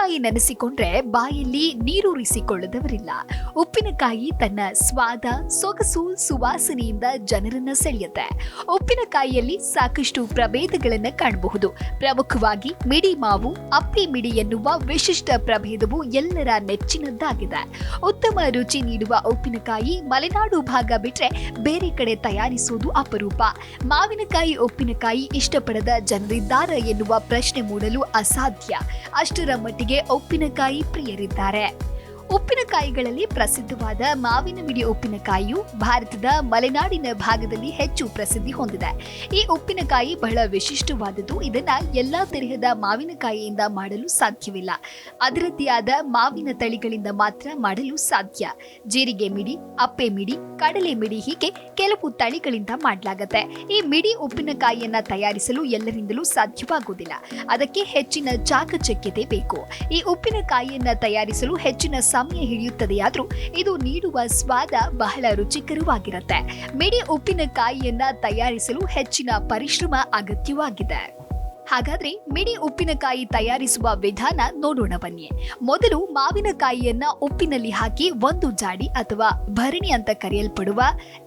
ಉಪ್ಪಿನಕಾಯಿ ನೆನೆಸಿಕೊಂಡ್ರೆ ಬಾಯಲ್ಲಿ ನೀರೂರಿಸಿಕೊಳ್ಳದವರಿಲ್ಲ. ಉಪ್ಪಿನಕಾಯಿ ತನ್ನ ಸ್ವಾದ, ಸೊಗಸು, ಸುವಾಸನೆಯಿಂದ ಜನರನ್ನ ಸೆಳೆಯುತ್ತೆ. ಉಪ್ಪಿನಕಾಯಿಯಲ್ಲಿ ಸಾಕಷ್ಟು ಪ್ರಭೇದಗಳನ್ನ ಕಾಣಬಹುದು. ಪ್ರಮುಖವಾಗಿ ಮಿಡಿ ಮಾವು, ಅಪ್ಪೆ ಮಿಡಿ ಎನ್ನುವ ವಿಶಿಷ್ಟ ಪ್ರಭೇದವು ಎಲ್ಲರ ನೆಚ್ಚಿನದ್ದಾಗಿದೆ. ಉತ್ತಮ ರುಚಿ ನೀಡುವ ಉಪ್ಪಿನಕಾಯಿ ಮಲೆನಾಡು ಭಾಗ ಬಿಟ್ರೆ ಬೇರೆ ಕಡೆ ತಯಾರಿಸುವುದು ಅಪರೂಪ. ಮಾವಿನಕಾಯಿ ಉಪ್ಪಿನಕಾಯಿ ಇಷ್ಟಪಡದ ಜನರಿದ್ದಾರೆ ಎನ್ನುವ ಪ್ರಶ್ನೆ ಮೂಡಲು ಅಸಾಧ್ಯ. ಅಷ್ಟರ ಮಟ್ಟಿಗೆ ಉಪ್ಪಿನಕಾಯಿ ಪ್ರಿಯರಿದ್ದಾರೆ. ಉಪ್ಪಿನಕಾಯಿಗಳಲ್ಲಿ ಪ್ರಸಿದ್ಧವಾದ ಮಾವಿನ ಮಿಡಿ ಉಪ್ಪಿನಕಾಯಿಯು ಭಾರತದ ಮಲೆನಾಡಿನ ಭಾಗದಲ್ಲಿ ಹೆಚ್ಚು ಪ್ರಸಿದ್ಧಿ ಹೊಂದಿದೆ. ಈ ಉಪ್ಪಿನಕಾಯಿ ಬಹಳ ವಿಶಿಷ್ಟವಾದದ್ದು. ಇದನ್ನ ಎಲ್ಲಾ ತರಹದ ಮಾವಿನಕಾಯಿಯಿಂದ ಮಾಡಲು ಸಾಧ್ಯವಿಲ್ಲ. ಅದರದ್ದೇ ಆದ ಮಾವಿನ ತಳಿಗಳಿಂದ ಮಾತ್ರ ಮಾಡಲು ಸಾಧ್ಯ. ಜೀರಿಗೆ ಮಿಡಿ, ಅಪ್ಪೆ ಮಿಡಿ, ಕಡಲೆ ಮಿಡಿ ಹೀಗೆ ಕೆಲವು ತಳಿಗಳಿಂದ ಮಾಡಲಾಗುತ್ತೆ. ಈ ಮಿಡಿ ಉಪ್ಪಿನಕಾಯಿಯನ್ನ ತಯಾರಿಸಲು ಎಲ್ಲರಿಂದಲೂ ಸಾಧ್ಯವಾಗುವುದಿಲ್ಲ. ಅದಕ್ಕೆ ಹೆಚ್ಚಿನ ಚಾಕಚಕ್ಯತೆ ಬೇಕು. ಈ ಉಪ್ಪಿನಕಾಯಿಯನ್ನ ತಯಾರಿಸಲು ಹೆಚ್ಚಿನ ಸಮಯ ಹಿಡಿಯುತ್ತದೆಯಾದ್ರೂ ಇದು ನೀಡುವ ಸ್ವಾದ ಬಹಳ ರುಚಿಕರವಾಗಿರುತ್ತೆ. ಮಿಡಿ ಉಪ್ಪಿನಕಾಯಿಯನ್ನ ತಯಾರಿಸಲು ಹೆಚ್ಚಿನ ಪರಿಶ್ರಮ ಅಗತ್ಯವಾಗಿದೆ. ಹಾಗಾದ್ರೆ ಮಿಡಿ ಉಪ್ಪಿನಕಾಯಿ ತಯಾರಿಸುವ ವಿಧಾನ ನೋಡೋಣ ಬನ್ನಿ. ಮೊದಲು ಮಾವಿನಕಾಯಿಯನ್ನ ಉಪ್ಪಿನಲ್ಲಿ ಹಾಕಿ ಒಂದು ಜಾಡಿ ಅಥವಾ ಭರಣಿ ಅಂತ ಕರೆಯಲ್ಪಡುವ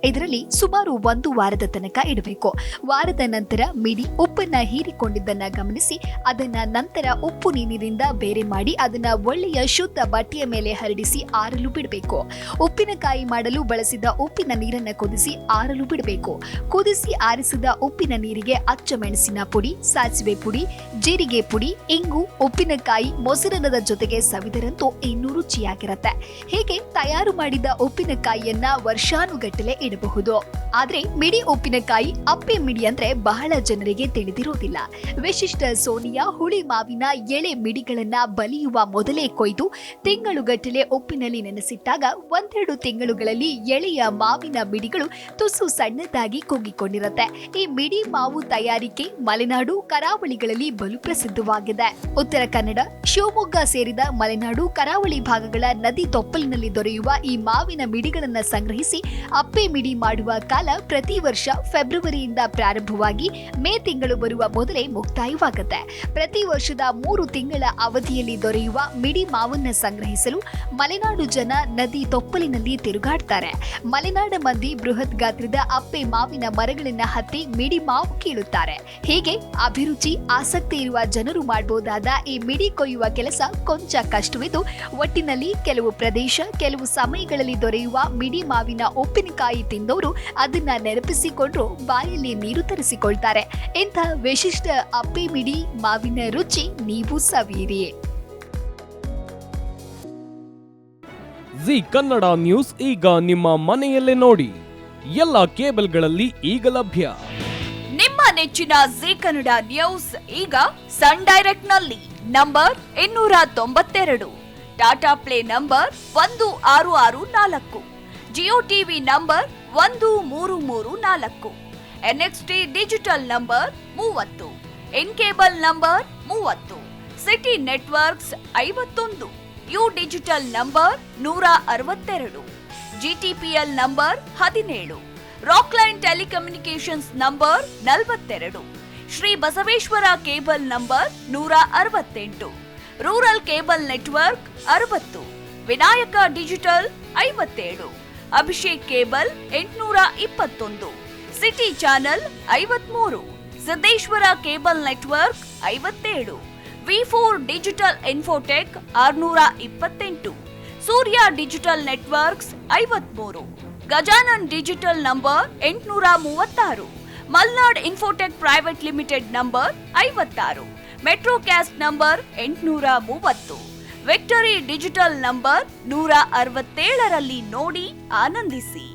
ಇದರಲ್ಲಿ ಸುಮಾರು 1 ವಾರದ ತನಕ ಇಡಬೇಕು. ವಾರದ ನಂತರ ಮಿಡಿ ಉಪ್ಪನ್ನ ಹೀರಿಕೊಂಡಿದ್ದನ್ನ ಗಮನಿಸಿ ಅದನ್ನ ನಂತರ ಉಪ್ಪು ನೀರಿನಿಂದ ಬೇರೆ ಮಾಡಿ ಅದನ್ನ ಒಳ್ಳೆಯ ಶುದ್ಧ ಬಟ್ಟೆಯ ಮೇಲೆ ಹರಡಿಸಿ ಆರಲು ಬಿಡಬೇಕು. ಉಪ್ಪಿನಕಾಯಿ ಮಾಡಲು ಬಳಸಿದ ಉಪ್ಪಿನ ನೀರನ್ನ ಕುದಿಸಿ ಆರಲು ಬಿಡಬೇಕು. ಕುದಿಸಿ ಆರಿಸಿದ ಉಪ್ಪಿನ ನೀರಿಗೆ ಅಚ್ಚ ಮೆಣಸಿನ ಪುಡಿ, ಸಾಸಿವೆ ಪುಡಿ, ಜೀರಿಗೆ ಪುಡಿ, ಇಂಗು, ಉಪ್ಪಿನಕಾಯಿ ಮೊಸರನ್ನದ ಜೊತೆಗೆ ಸವಿದರಂತೂ ಇನ್ನೂ ರುಚಿಯಾಗಿರುತ್ತೆ. ಹೀಗೆ ತಯಾರು ಮಾಡಿದ ಉಪ್ಪಿನಕಾಯಿಯನ್ನ ವರ್ಷಾನುಗಟ್ಟಲೆ ಇಡಬಹುದು. ಆದ್ರೆ ಮಿಡಿ ಉಪ್ಪಿನಕಾಯಿ, ಅಪ್ಪೆ ಮಿಡಿ ಅಂದ್ರೆ ಬಹಳ ಜನರಿಗೆ ತಿಳಿದಿರೋದಿಲ್ಲ. ವಿಶಿಷ್ಟ ಸೋನಿಯ ಹುಳಿ ಮಾವಿನ ಎಳೆ ಮಿಡಿಗಳನ್ನ ಬಲಿಯುವ ಮೊದಲೇ ಕೊಯ್ದು ತಿಂಗಳುಗಟ್ಟಲೆ ಉಪ್ಪಿನಲ್ಲಿ ನೆನೆಸಿಟ್ಟಾಗ 1-2 ತಿಂಗಳುಗಳಲ್ಲಿ ಎಳೆಯ ಮಾವಿನ ಮಿಡಿಗಳು ತುಸು ಸಣ್ಣದಾಗಿ ಕುಗ್ಗಿಕೊಂಡಿರುತ್ತೆ. ಈ ಮಿಡಿ ಮಾವು ತಯಾರಿಕೆ ಮಲೆನಾಡು, ಕರಾವಳಿಗಳಲ್ಲಿ ಬಲು ಪ್ರಸಿದ್ಧವಾಗಿದೆ. ಉತ್ತರ ಕನ್ನಡ, ಶಿವಮೊಗ್ಗ ಸೇರಿದ ಮಲೆನಾಡು, ಕರಾವಳಿ ಭಾಗಗಳ ನದಿ ತೊಪ್ಪಲಿನಲ್ಲಿ ದೊರೆಯುವ ಈ ಮಾವಿನ ಮಿಡಿಗಳನ್ನ ಸಂಗ್ರಹಿಸಿ ಅಪ್ಪೆ ಮಿಡಿ ಮಾಡುವ ಕಾಲ ಪ್ರತಿ ವರ್ಷ ಫೆಬ್ರವರಿಯಿಂದ ಪ್ರಾರಂಭವಾಗಿ ಮೇ ತಿಂಗಳು ಬರುವ ಮೊದಲೇ ಮುಕ್ತಾಯವಾಗುತ್ತೆ. ಪ್ರತಿ ವರ್ಷದ 3 ತಿಂಗಳ ಅವಧಿಯಲ್ಲಿ ದೊರೆಯುವ ಮಿಡಿ ಮಾವನ್ನ ಸಂಗ್ರಹಿಸಲು ಮಲೆನಾಡು ಜನ ನದಿ ತೊಪ್ಪಲಿನಲ್ಲಿ ತಿರುಗಾಡ್ತಾರೆ. ಮಲೆನಾಡ ಮಂದಿ ಬೃಹತ್ ಗಾತ್ರದ ಅಪ್ಪೆ ಮಾವಿನ ಮರಗಳನ್ನ ಹತ್ತಿ ಮಿಡಿ ಮಾವು ಕೀಳುತ್ತಾರೆ. ಹೀಗೆ ಅಭಿರುಚಿ, ಆಸಕ್ತಿ ಇರುವ ಜನರು ಮಾಡಬಹುದಾದ ಈ ಮಿಡಿ ಕೊಯ್ಯುವ ಕೆಲಸ ಕೊಂಚ ಕಷ್ಟವಿದ್ದು, ಒಟ್ಟಿನಲ್ಲಿ ಕೆಲವು ಪ್ರದೇಶ, ಕೆಲವು ಸಮಯಗಳಲ್ಲಿ ದೊರೆಯುವ ಮಿಡಿ ಮಾವಿನ ಉಪ್ಪಿನಕಾಯಿ ತಿಂದವರು ಅದನ್ನ ನೆನಪಿಸಿಕೊಂಡ್ರು ಬಾಯಲ್ಲಿ ನೀರು ತರಿಸಿಕೊಳ್ತಾರೆ. ಇಂಥ ವಿಶಿಷ್ಟ ಅಪ್ಪೆ ಮಿಡಿ ಮಾವಿನ ರುಚಿ ನೀವು ಸವಿಯಿರಿ. ಜಿ ಕನ್ನಡ ನ್ಯೂಸ್ ಈಗ ನಿಮ್ಮ ಮನೆಯಲ್ಲೇ ನೋಡಿ. ಎಲ್ಲ ಕೇಬಲ್ಗಳಲ್ಲಿ ಈಗ ಲಭ್ಯ. ನಿಮ್ಮ ನೆಚ್ಚಿನ ಜಿ ಕನ್ನಡ ನ್ಯೂಸ್ ಈಗ ಸನ್ ಡೈರೆಕ್ಟ್ ನಲ್ಲಿ number 292, Tata play number 1664, Jio TV number 1334, NXT digital number 30, in cable number 30, city networks 51, U digital number 162, GTPL number 17, Rockline telecommunications number 42, Shri Basaveshwara cable number 168, rural cable network 60, Vinayaka digital 57, Abhishek cable 821, city channel 53, Siddeshwara cable network 57, ವಿ4 digital infotech 628, Surya digital networks 53, Gajanan digital number 836, Malnad infotech private limited number 56, Metrocast number 830, victory digital number 167ರಲ್ಲಿ ನೋಡಿ ಆನಂದಿಸಿ.